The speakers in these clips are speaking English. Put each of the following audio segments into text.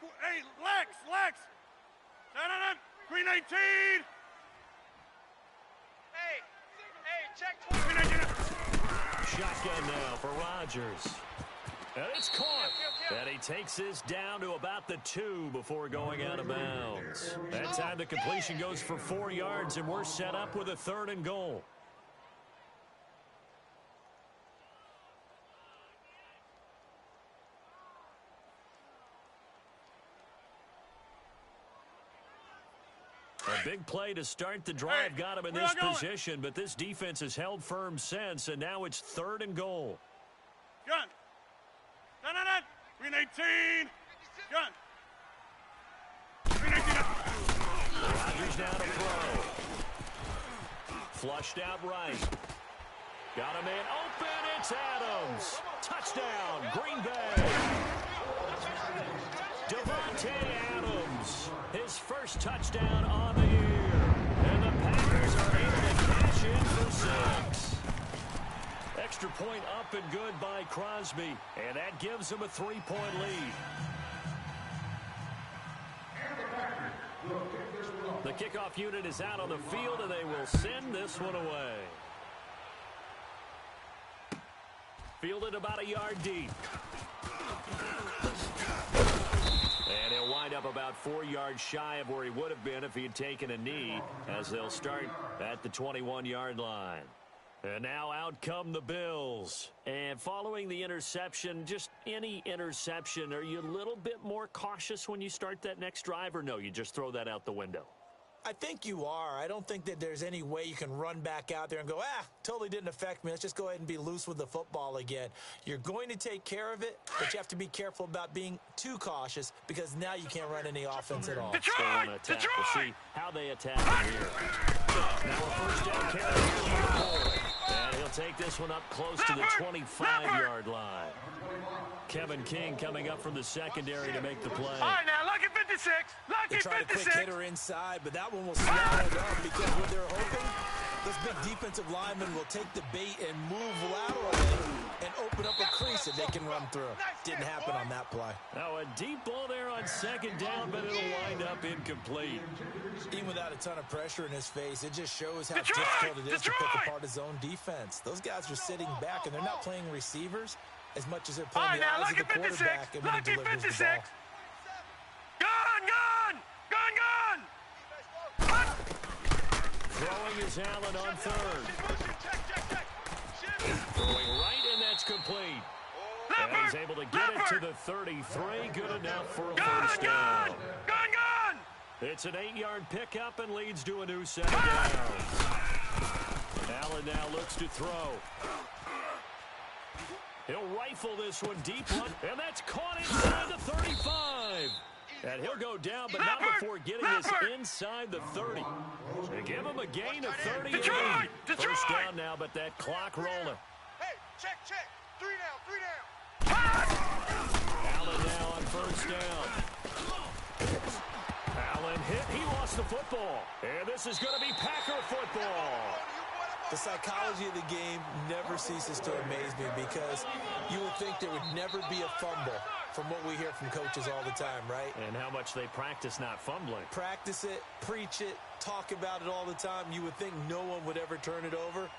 Hey, Lex! Green 18! Hey, check 20. Shotgun now for Rodgers. And it's caught. And he takes this down to about the 2 before going out of bounds. That time the completion goes for 4 yards, and we're set up with a 3rd and goal. A big play to start the drive got him in this position, but this defense has held firm since, and now it's 3rd and goal. Gun! Green 18! Gun! Green 18! Rodgers now to throw. Flushed out right. Got him in open. It's Adams. Touchdown, Green Bay. Devontae Adams, his first touchdown on the year. And the Packers are able to cash in for 6. Extra point up and good by Crosby. And that gives him a 3-point lead. The kickoff unit is out on the field, and they will send this one away. Fielded about a yard deep. And he'll wind up about 4 yards shy of where he would have been if he had taken a knee, as they'll start at the 21-yard line. And now out come the Bills. And following the interception, just any interception, are you a little bit more cautious when you start that next drive, or no, you just throw that out the window? I think you are. I don't think that there's any way you can run back out there and go, totally didn't affect me. Let's just go ahead and be loose with the football again. You're going to take care of it, but you have to be careful about being too cautious, because now you can't run any offense at all. Detroit! We'll see how they attack here. Now a first down carry. And he'll take this one up close to the 25-yard line. Kevin King coming up from the secondary to make the play. All right, now, lucky 56. They Lucky tried a 56. quick hitter inside, but that one will swallow it up, because what they're hoping, those big defensive linemen will take the bait and move laterally and open up a crease that they can run through. Didn't happen on that play. Now a deep ball there on second down, but it'll wind up incomplete. Even without a ton of pressure in his face, it just shows how difficult it is to pick apart his own defense. Those guys are sitting back, and they're not playing receivers as much as they're playing the eyes of the quarterback and when he delivers the ball. Gun! Throwing is Allen on 3rd. Throwing right, and that's complete. And he's able to get it to the 33. Good enough for a first down. Gun! It's an 8-yard pickup and leads to a new set of downs. Allen now looks to throw. He'll rifle this one deep one, and that's caught inside the 35. And he'll go down, but not before getting this inside the 30. They give him a gain of 38. First down now, but that clock rolling. Hey, check. 3 down. Allen now on first down. Allen hit. He lost the football. And this is going to be Packer football. The psychology of the game never ceases to amaze me, because you would think there would never be a fumble from what we hear from coaches all the time, right? And how much they practice not fumbling. Practice it, preach it, talk about it all the time. You would think no one would ever turn it over.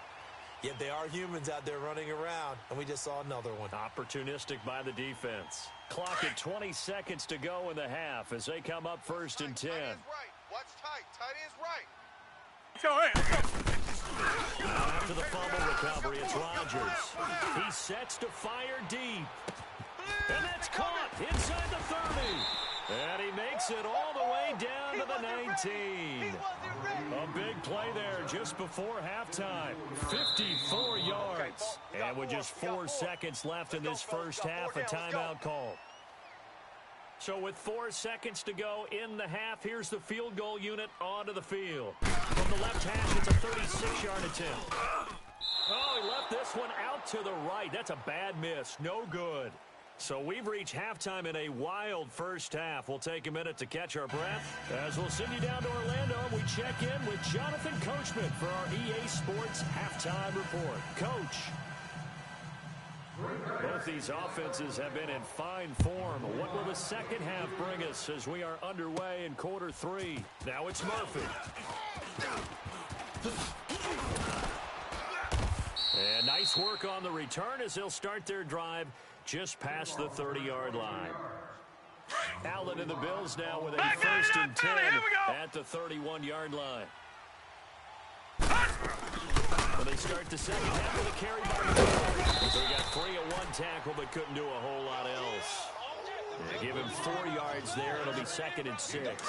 Yet they are humans out there running around, and we just saw another one. Opportunistic by the defense. Clock at 20 seconds to go in the half as they come up 1st and 10. Tight is right. Watch tight. Tight is right. After the fumble recovery, it's Rodgers. He sets to fire deep. And that's caught inside the 30. And he makes it all the way down to the 19. A big play there just before halftime. 54 yards. And with just 4 seconds left in this first half, a timeout call. So with 4 seconds to go in the half, here's the field goal unit onto the field. From the left hash, it's a 36-yard attempt. Oh, he left this one out to the right. That's a bad miss. No good. So we've reached halftime in a wild first half. We'll take a minute to catch our breath as we'll send you down to Orlando and we check in with Jonathan Coachman for our EA Sports Halftime Report. Coach. Both these offenses have been in fine form. What will the second half bring us as we are underway in quarter 3? Now it's Murphy. And nice work on the return as they'll start their drive just past the 30-yard line. Allen and the Bills now with a first and 10 at the 31-yard line. Well, they start the second half with a carry by the Bills. So they got 3 at 1 tackle but couldn't do a whole lot else. They give him 4 yards there. It'll be 2nd and 6.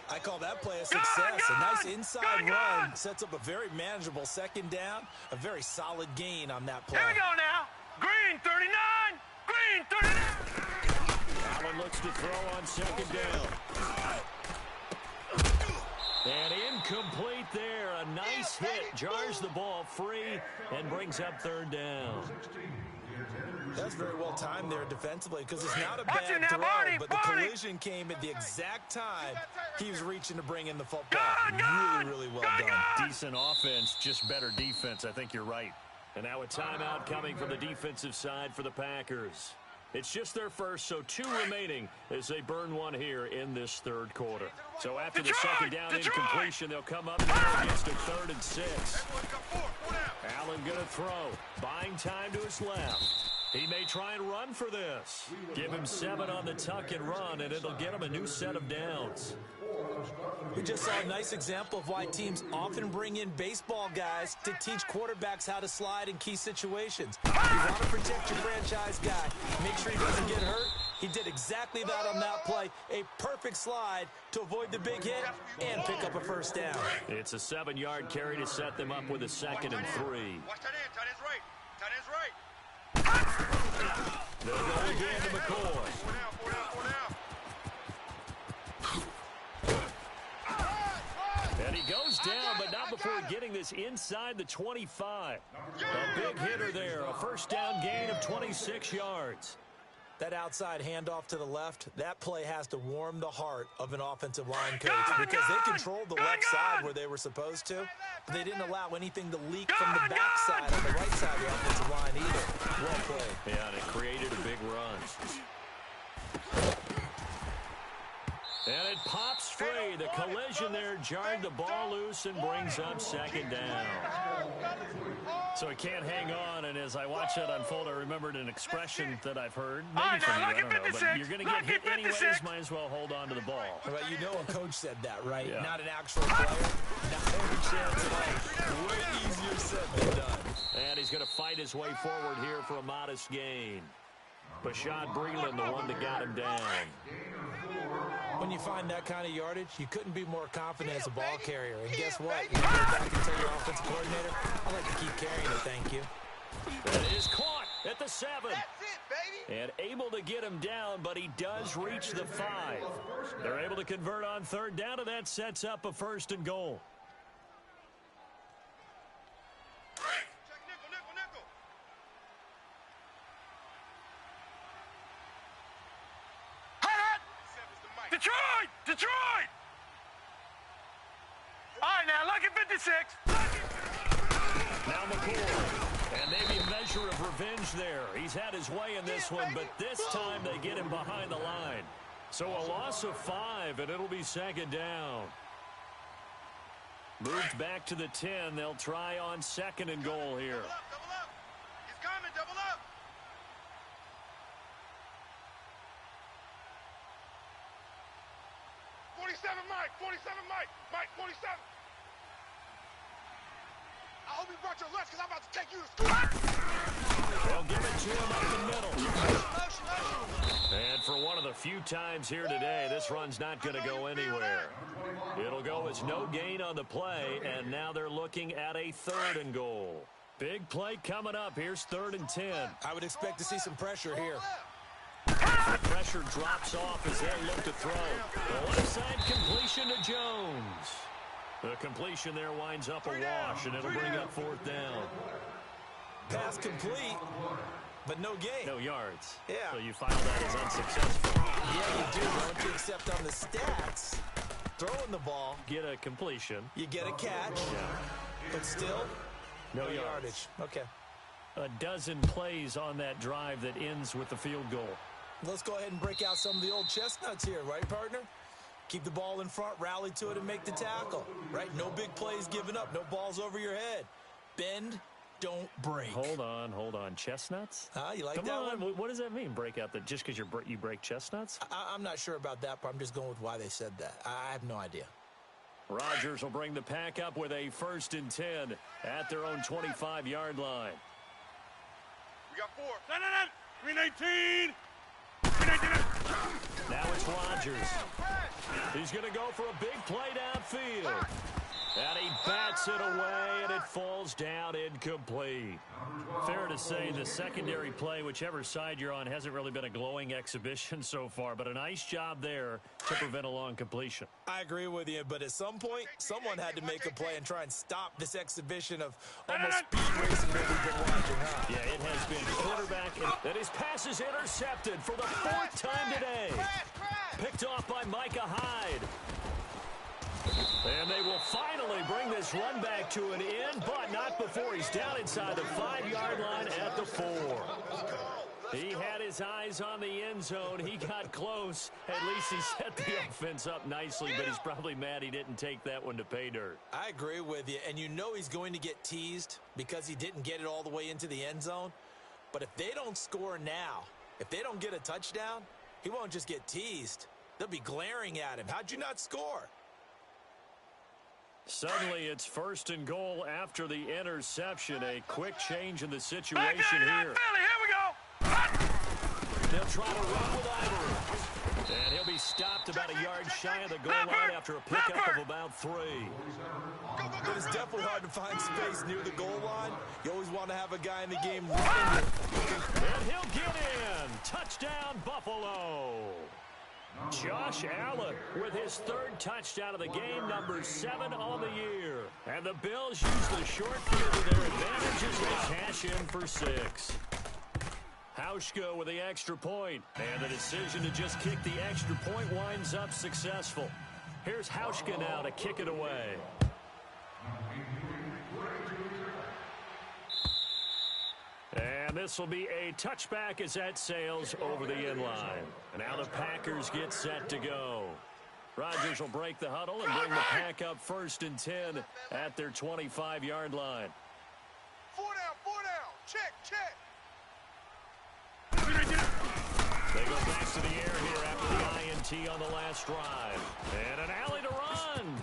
I call that play a success. A nice inside run sets up a very manageable second down. A very solid gain on that play. Here we go now. Green 39. Green 39. Allen looks to throw on 2nd down. And incomplete there. A nice hit. Jars the ball free and brings up 3rd down. That's very well timed there defensively because it's not a bad throw, but the collision came at the exact time he was reaching to bring in the football. Really well done. Decent offense, just better defense. I think you're right. And now a timeout coming from the defensive side for the Packers. It's just their first, so 2 remaining as they burn 1 here in this 3rd quarter. So after the second down incompletion, they'll come up now against a 3rd and 6. Allen going to throw. Buying time to his left. He may try and run for this. Give him 7 on the tuck and run, and it'll get him a new set of downs. We just saw a nice example of why teams often bring in baseball guys to teach quarterbacks how to slide in key situations. You want to protect your franchise guy. Make sure he doesn't get hurt. He did exactly that on that play. A perfect slide to avoid the big hit and pick up a first down. It's a 7-yard carry to set them up with a 2nd and 3. Watch tight end. Tight end's right. Tight end's right. They'll go again to McCoy. 4 down. And he goes down, but not before getting this inside the 25. A big hitter there. A first down gain of 26 yards. That outside handoff to the left, that play has to warm the heart of an offensive line coach because they controlled the left side where they were supposed to, but they didn't allow anything to leak from the back side on the right side of the offensive line either. Well played. Yeah, and it created a big run. And it pops free. The collision there jarred the ball loose and brings up 2nd down. So he can't hang on, and as I watch that unfold, I remembered an expression that I've heard, maybe from you, I don't know, but you're going to get hit anyways, might as well hold on to the ball. But you know a coach said that, right? Yeah. Not an actual player. Not every chance at all. Way easier said than done. And he's going to fight his way forward here for a modest gain. Bashad Breeland, the one that got him down. When you find that kind of yardage, you couldn't be more confident as a ball carrier. And guess what? You go back and tell your offensive coordinator, I'd like to keep carrying it, thank you. That is caught at the 7. That's it, baby. And able to get him down, but he does reach the 5. They're able to convert on 3rd down, and that sets up a 1st and goal. Check nickel. Detroit! All right, now, lucky 56. Now McCoy, and maybe a measure of revenge there. He's had his way in this one, but this time they get him behind the line. So a loss of 5, and it'll be 2nd down. Moved back to the 10. They'll try on 2nd and goal here. Double up. He's coming, double up. Mike, 47. I hope you brought your lunch because I'm about to take you to school. They'll give it to him up the middle. And for one of the few times here today, this run's not going to go anywhere. It'll go as no gain on the play, and now they're looking at a 3rd and goal. Big play coming up. Here's 3rd and 10. I would expect to see some pressure here. The pressure drops off as they look to throw. The left side completion to Jones. The completion there winds up a wash, and it'll bring up 4th down. Pass complete, but no gain. No yards. Yeah. So you file that as unsuccessful. Yeah, you do, don't you? Except on the stats, throwing the ball, Get a completion. you get a catch, Yeah. but still, No no yards. yardage. Okay. a dozen plays on that drive that ends with the field goal. Let's go ahead and break out some of the old chestnuts here, right, partner? Keep the ball in front, rally to it, and make the tackle, right? No big plays given up, no balls over your head. Bend, don't break. Hold on. Chestnuts? You like Come that on. one? What does that mean, break out? Just because you break chestnuts? I'm not sure about that, but I'm just going with why they said that. I have no idea. Rodgers will bring the pack up with a 1st and 10 at their own 25-yard line. We got 4. Green 18. Now it's Rodgers. He's going to go for a big play downfield. And he bats it away, and it falls down incomplete. Fair to say the secondary play, whichever side you're on, hasn't really been a glowing exhibition so far, but a nice job there to prevent a long completion. I agree with you, but at some point, someone had to make a play and try and stop this exhibition of almost speed racing that we've been watching, huh? Yeah, it has been quarterback, and his pass is intercepted for the 4th time today. Picked off by Micah Hyde. And they will finally bring this run back to an end, but not before he's down inside the 5-yard line at the 4. He had his eyes on the end zone. He got close. At least he set the offense up nicely, but he's probably mad he didn't take that one to pay dirt. I agree with you, and you know he's going to get teased because he didn't get it all the way into the end zone. But if they don't score now, if they don't get a touchdown, he won't just get teased. They'll be glaring at him. How'd you not score? Suddenly, it's 1st and goal after the interception. A quick change in the situation here. Here we go. They'll try to run with Ivory. And he'll be stopped about a yard shy of the goal line after a pickup of about 3. It is definitely hard to find space near the goal line. You always want to have a guy in the game running. And he'll get in. Touchdown, Buffalo. Josh Allen with his 3rd touchdown of the game, number 7 on the year. And the Bills use the short field to their advantage as they cash in for 6. Hauschka with the extra point. And the decision to just kick the extra point winds up successful. Here's Hauschka now to kick it away. And this will be a touchback as that sails over the end line. And now the Packers get set to go. Rodgers will break the huddle and bring the pack up 1st and 10 at their 25-yard line. 4 down. Check. They go back to the air here after the INT on the last drive. And an alley to run.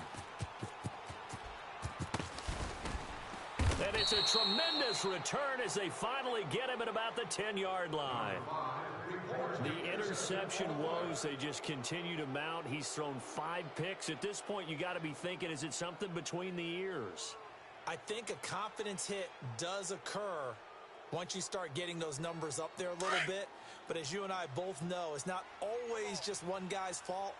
And it's a tremendous return as they finally get him at about the 10-yard line. The interception woes, they just continue to mount. He's thrown 5 picks. At this point, you got to be thinking, is it something between the ears? I think a confidence hit does occur once you start getting those numbers up there a little bit. But as you and I both know, it's not always just one guy's fault.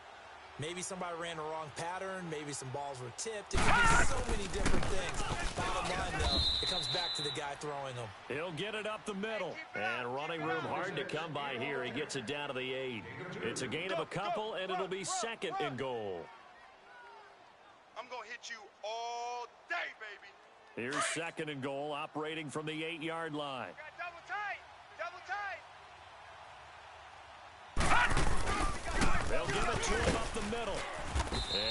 Maybe somebody ran the wrong pattern. Maybe some balls were tipped. It could be so many different things. Bottom line, though, it comes back to the guy throwing them. He'll get it up the middle. And running room hard to come by here. He gets it down to the 8. It's a gain of a couple, and it'll be 2nd and goal. I'm going to hit you all day, baby. Here's 2nd and goal, operating from the 8-yard line. Double tight. They'll give it to him up the middle.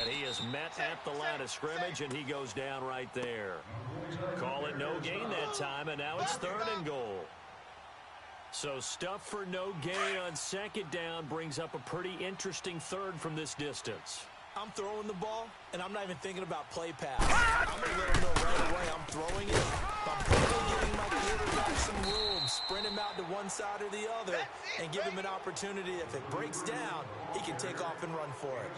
And he is met at the line of scrimmage, and he goes down right there. Call it no gain that time, and now it's 3rd and goal. So stuff for no gain on 2nd down brings up a pretty interesting 3rd from this distance. I'm throwing the ball, and I'm not even thinking about play pass. I'm going to let him know right away I'm throwing it. I'm probably giving my quarterback some room, sprint him out to one side or the other, and give him an opportunity. If it breaks down, he can take off and run for it.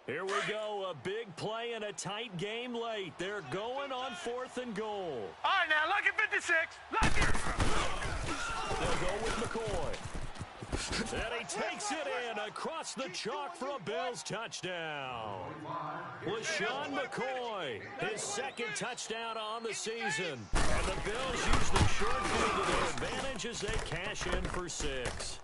Here we go, a big play and a tight game late. They're going on 4th and goal. All right, now, lucky 56. Lucky. They'll go with McCoy. And he takes it in across the chalk for a Bills touchdown. LaShawn McCoy, his second touchdown on the season. And the Bills use the short field to their advantage as they cash in for 6.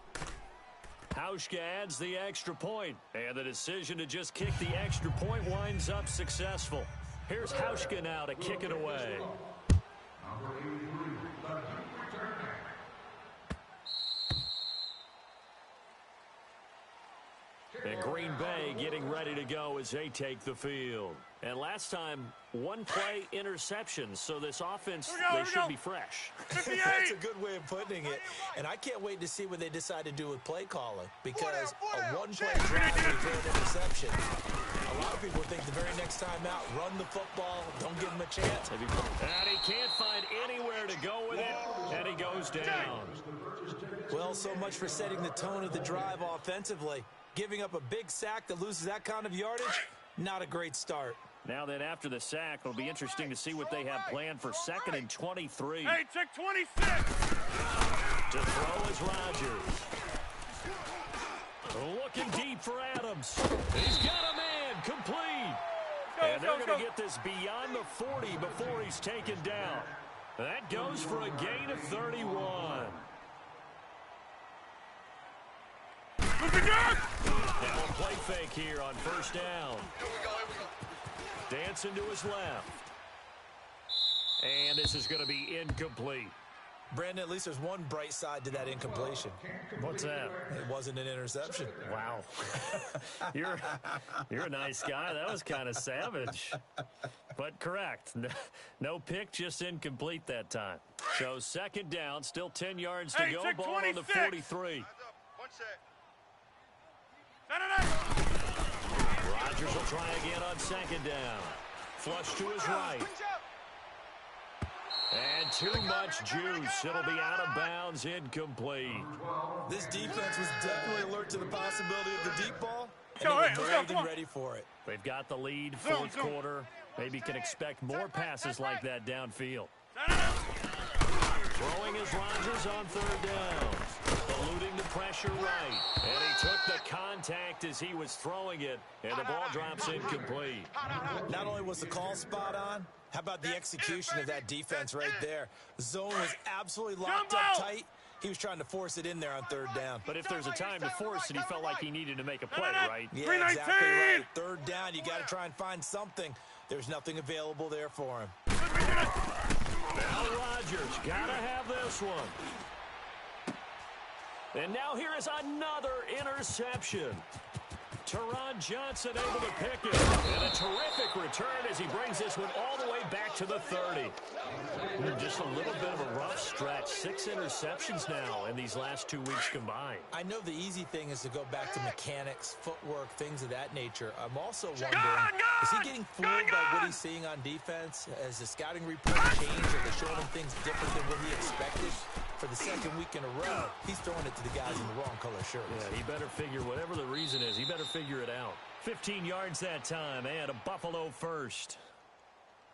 Hauschka adds the extra point, and the decision to just kick the extra point winds up successful. Here's Hauschka now to kick it away. And Green Bay getting ready to go as they take the field. And last time, one play interception, so this offense, they should be fresh. That's a good way of putting it. And I can't wait to see what they decide to do with play calling, because a one-play drive will throw an interception. A lot of people think the very next time out, run the football, don't give them a chance. And he can't find anywhere to go with it, and he goes down. Well, so much for setting the tone of the drive offensively. Giving up a big sack that loses that kind of yardage, not a great start. Now then, after the sack, it'll be interesting to see what they have planned for 2nd and 23. Hey, check 26. To throw is Rodgers. Looking deep for Adams. He's got a man complete. And they're going to get this beyond the 40 before he's taken down. That goes for a gain of 31. Now a play fake here on first down. Dancing to his left. And this is going to be incomplete. Brandon, at least there's one bright side to that incompletion. What's that? It wasn't an interception. Wow. You're a nice guy. That was kind of savage. But correct. No pick, just incomplete that time. So 2nd down, still 10 yards to go. Ball on the 43. One sec. Rodgers will try again on 2nd down. Flush to his right. And too much juice. It'll be out of bounds, incomplete. This defense was definitely alert to the possibility of the deep ball, and they were trained and ready for it. They've got the lead, 4th quarter. Maybe can expect more passes like that downfield. Throwing is Rodgers on 3rd down. Eluding the pressure right. And he took the contact as he was throwing it. And the ball drops incomplete. Not only was the call spot on, how about the execution of that defense right there? The zone was absolutely locked up tight. He was trying to force it in there on 3rd down. But if there's a time to force it, he felt like he needed to make a play, right? Yeah, exactly right. 3rd down, you got to try and find something. There's nothing available there for him. Now Rodgers, gotta have this one. And now here is another interception. Teron Johnson able to pick it. And a terrific return as he brings this one all the way back to the 30. Just a little bit of a rough stretch. 6 interceptions now in these last 2 weeks combined. I know the easy thing is to go back to mechanics, footwork, things of that nature. I'm also wondering, is he getting fooled by what he's seeing on defense? Has the scouting report changed? Are they showing him things different than what he expected? For the 2nd week in a row, he's throwing it to the guys in the wrong color shirts. Yeah, he better figure, whatever the reason is, he better figure it out. 15 yards that time, and a Buffalo first.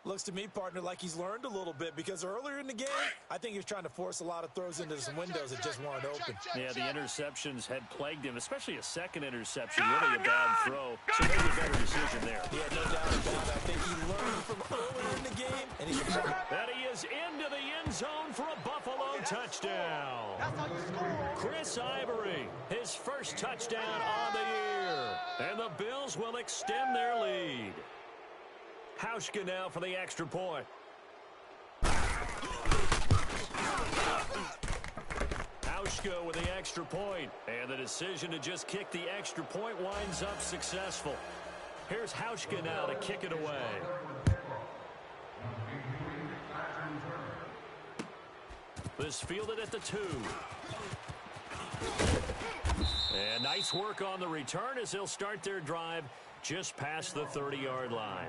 Looks to me, partner, like he's learned a little bit, because earlier in the game, I think he was trying to force a lot of throws into some windows that just weren't open. Yeah, the interceptions had plagued him, especially a 2nd interception, really a bad throw. So maybe a better decision there. Yeah, no doubt about it. I think he learned from earlier in the game, and he can... And he is into the end zone for a Buffalo touchdown. Chris Ivory, his first touchdown on the year. And the Bills will extend their lead. Hauschka now for the extra point. Hauschka with the extra point. And the decision to just kick the extra point winds up successful. Here's Hauschka now to kick it away. This fielded at the 2. And nice work on the return as they'll start their drive just past the 30-yard line.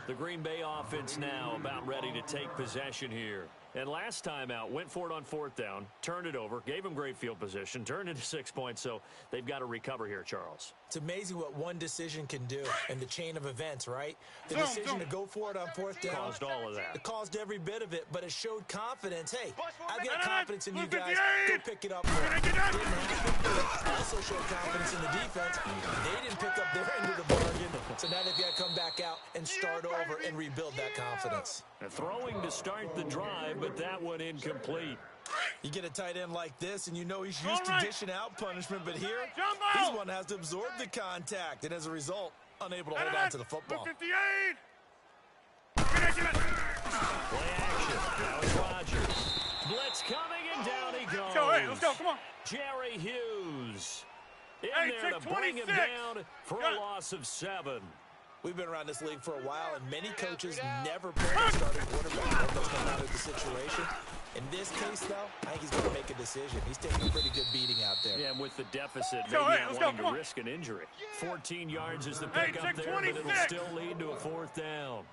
The Green Bay offense now about ready to take possession here. And last time out, went for it on 4th down, turned it over, gave him great field position, turned into 6 points, so they've got to recover here, Charles. It's amazing what one decision can do in the chain of events, right? The decision to go for it on 4th down. Caused all of that. It caused every bit of it, but it showed confidence. Hey, I've got confidence in you guys. Go pick it up for it. Didn't happen. It also showed confidence in the defense. They didn't pick up their end of the bargain, so now they've got to come back out and start over and rebuild that confidence. Throwing to start the drive, but that one incomplete. You get a tight end like this, and you know he's used to dishing out punishment, but here, he's one that has to absorb the contact, and as a result, unable to hold on to the football. 58. Play action. Now it's Rodgers. Blitz coming, and down he goes. Let's go, come on. Jerry Hughes in Hey, there check to bring him 26. down for a loss of 7. We've been around this league for a while, and many coaches never put their starting quarterback. It doesn't matter the situation. In this case, though, I think he's going to make a decision. He's taking a pretty good beating out there. Yeah, and with the deficit, maybe let's not go, wanting to risk an injury. 14 yards is the pickup check there, but it'll 26. still lead to a 4th down.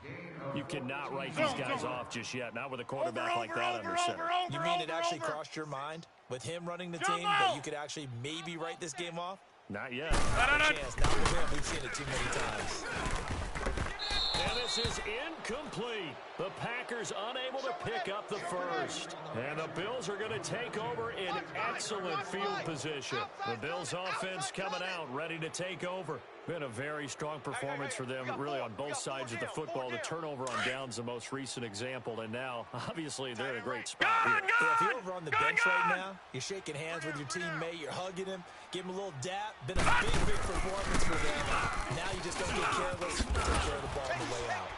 You cannot write these guys off just yet, not with a quarterback like that under center. You mean it actually crossed your mind with him running the team that you could actually maybe write this game off? Not yet. Not a chance. Not with him. We've seen it too many times. And this is incomplete. The Packers unable to pick up the first. And the Bills are going to take over in excellent field position. The Bills offense coming out, ready to take over. Been a very strong performance for them, really on both sides of the football. The turnover on downs, the most recent example. And now, obviously, they're in a great spot here. Yeah, if you're over on the bench right now, you're shaking hands with your teammate, you're hugging him, give him a little dap. Been a big performance for them. Now you just don't get careless. Take care of the ball on the way out.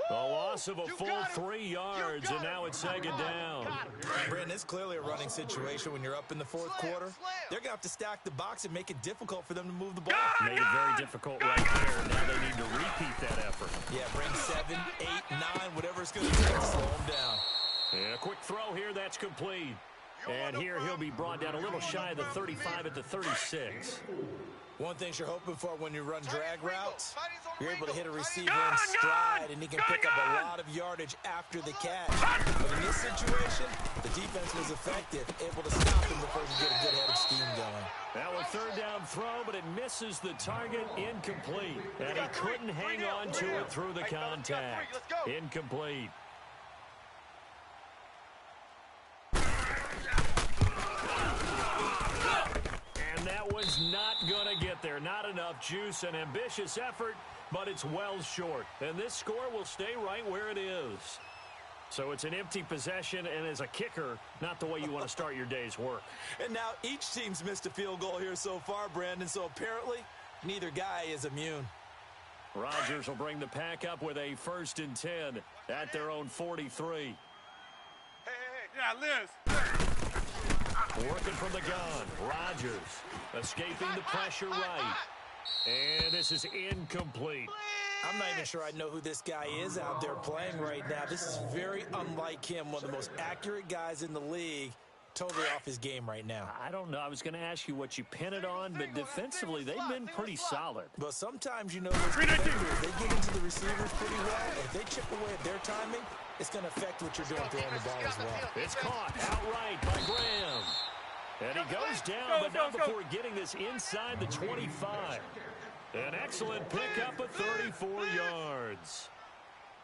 A loss of a full 3 yards, and now it's 2nd down. Brandon, it's clearly a running situation when you're up in the 4th quarter. They're going to have to stack the box and make it difficult for them to move the ball. Made it very difficult right there. Now they need to repeat that effort. Yeah, bring 7, 8, 9, whatever it's going to take to slow them down. And a quick throw here, that's complete. And here he'll be brought down a little shy of the 35 at the 36. One thing you're hoping for when you run drag routes, you're able to hit a receiver in stride, and he can pick up a lot of yardage after the catch. But in this situation, the defense was effective, able to stop him before he could get a good head of steam going. Now a 3rd down throw, but it misses the target, incomplete. And he couldn't hang on to it through the contact. Incomplete. That one's not going to get there. Not enough juice, an ambitious effort, but it's well short. And this score will stay right where it is. So it's an empty possession, and as a kicker, not the way you want to start your day's work. And now each team's missed a field goal here so far, Brandon, so apparently neither guy is immune. Rodgers will bring the pack up with a 1st and 10 at their own 43. Yeah, Liz. Working from the gun. Rodgers escaping the pressure right. And this is incomplete. I'm not even sure I know who this guy is out there playing right now. This is very unlike him, one of the most accurate guys in the league. Totally off his game right now. I don't know. I was going to ask you what you pin it on, but defensively, they've been pretty solid. But sometimes, you know, those defenders, they get into the receivers pretty well. And if they chip away at their timing, it's going to affect what you're doing throwing the ball as well. It's caught outright by Graham. And he goes down, but not before getting this inside the 25. An excellent pickup of 34 yards.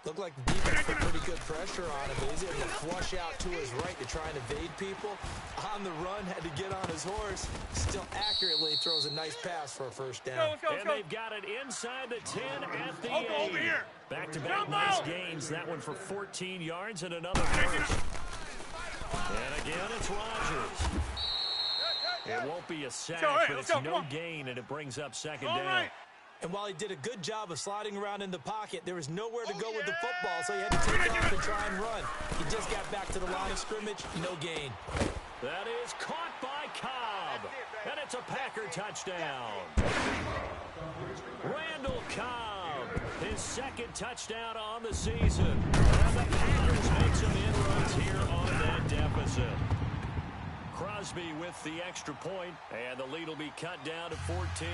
Looked like the defense put pretty good pressure on him, but he's able to flush out to his right to try and evade people. On the run, had to get on his horse. Still accurately throws a nice pass for a 1st down. And they've got it inside the 10 at the 8. Back-to-back nice gains. That one for 14 yards and another first. And again, it's Rodgers. It won't be a sack, but it's no gain, and it brings up 2nd down. And while he did a good job of sliding around in the pocket, there was nowhere to go with the football, so he had to take off and try and run. He just got back to the line of scrimmage, no gain. That is caught by Cobb, and it's a Packer touchdown. Randall Cobb, his 2nd touchdown on the season. And the Packers make some inroads here on that deficit. Crosby with the extra point, and the lead will be cut down to 14.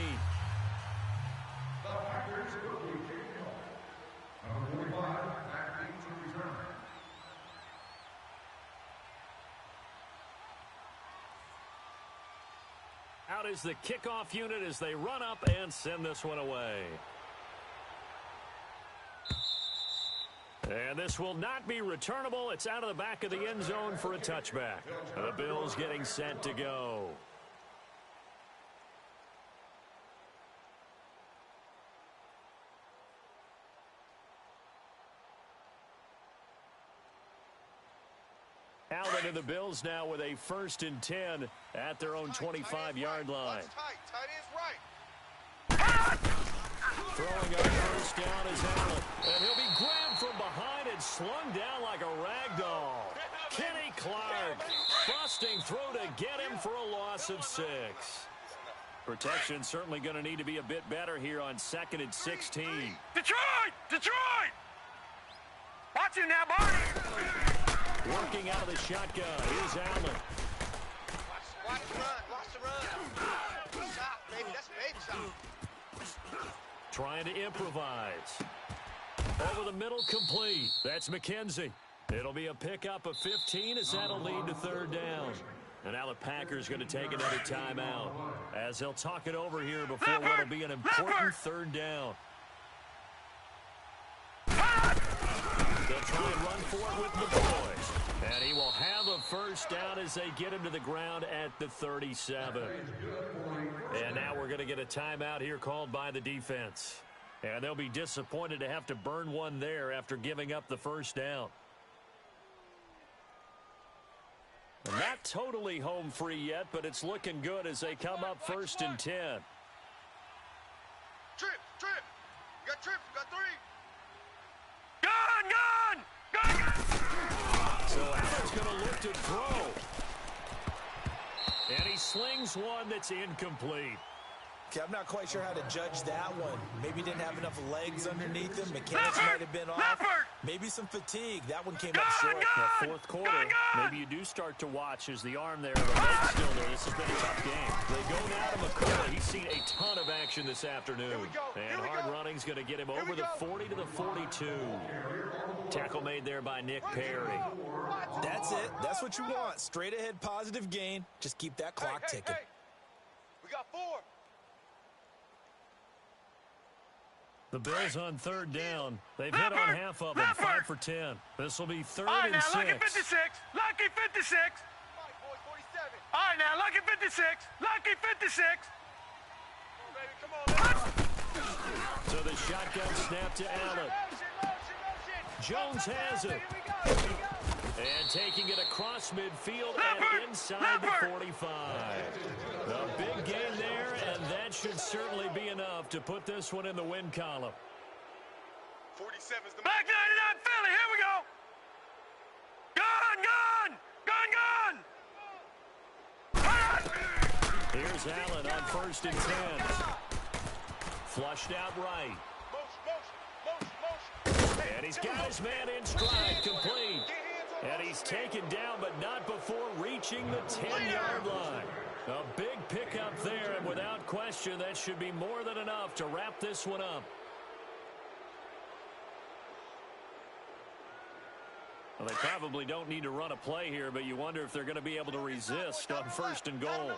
Out is the kickoff unit as they run up and send this one away. And this will not be returnable. It's out of the back of the end zone for a touchback. The Bills getting set to go. Allen and the Bills now with a 1st and 10 at their own 25-yard line. Tight end's right. Throwing up 1st down is Allen. And he'll be grabbed from behind and slung down like a rag doll. Kenny Clark busting through to get him for a loss of 6. Protection certainly going to need to be a bit better here on 2nd and 16. Detroit! Detroit! Watch him now, Barney! Working out of the shotgun. Here's Allen. Watch the run. Stop, baby. That's baby stop. Trying to improvise. Over the middle, complete. That's McKenzie. It'll be a pickup of 15 as that'll lead to 3rd down. And now the Packers going to take another timeout as they'll talk it over here before what'll be an important 3rd down. They'll try and run for it with the boys. And he will have a 1st down as they get him to the ground at the 37. And now we're going to get a timeout here called by the defense. And they'll be disappointed to have to burn one there after giving up the 1st down. Not totally home free yet, but it's looking good as they come up 1st and 10. Trip. You got trips. You got 3. Gun! So Allen's going to look to throw. And he slings one that's incomplete. Okay, I'm not quite sure how to judge that one. Maybe didn't have enough legs underneath him. Mechanics might have been off. Maybe some fatigue. That one came up short. The 4th quarter, maybe you do start to watch as the arm there, the leg's still there. This has been a tough game. They go now to McCoy. He's seen a ton of action this afternoon. And hard running's going to get him over the 40 to the 42. Tackle made there by Nick Perry. That's it. That's what you want. Straight ahead positive gain. Just keep that clock ticking. Hey. We got 4. The Bills on 3rd down. They've hit on half of them, 5 for 10. This will be 3rd and 6. Lucky 56. Lucky 56. All right, now, lucky 56. Lucky 56. Come on, So the shotgun snap to Allen. Jones has it. And taking it across midfield and inside the 45. A big gain there, and that should certainly be enough to put this one in the win column. 47's the Black 99 Philly, here we go. Gun! Here's Allen on 1st and 10. Flushed out right. And he's got his man in stride, complete. And he's taken down, but not before reaching the 10-yard line. A big pickup there, and without question, that should be more than enough to wrap this one up. Well, they probably don't need to run a play here, but you wonder if they're going to be able to resist on 1st and goal.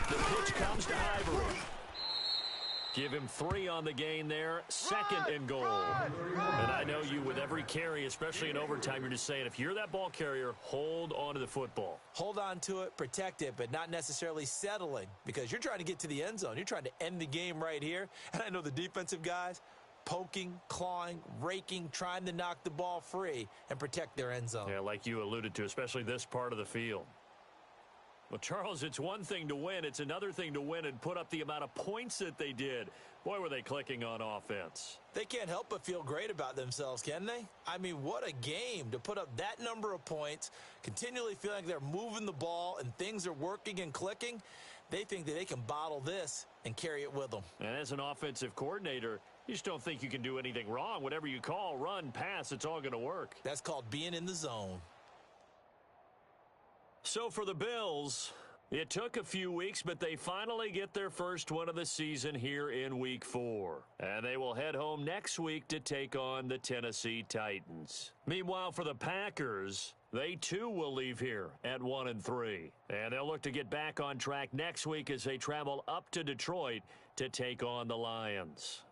The pitch comes to Ivory. Give him 3 on the gain there. 2nd and goal. And I know you with every carry, especially in overtime, you're just saying if you're that ball carrier, hold on to the football. Hold on to it, protect it, but not necessarily settling because you're trying to get to the end zone. You're trying to end the game right here. And I know the defensive guys poking, clawing, raking, trying to knock the ball free and protect their end zone. Yeah, like you alluded to, especially this part of the field. Well, Charles, it's one thing to win. It's another thing to win and put up the amount of points that they did. Boy, were they clicking on offense. They can't help but feel great about themselves, can they? I mean, what a game to put up that number of points, continually feeling like they're moving the ball and things are working and clicking. They think that they can bottle this and carry it with them. And as an offensive coordinator, you just don't think you can do anything wrong. Whatever you call, run, pass, it's all going to work. That's called being in the zone. So for the Bills, It took a few weeks, but they finally get their first one of the season here in Week 4. And they will head home next week to take on the Tennessee Titans. Meanwhile, for the Packers, they too will leave here at 1-3. And they'll look to get back on track next week as they travel up to Detroit to take on the Lions.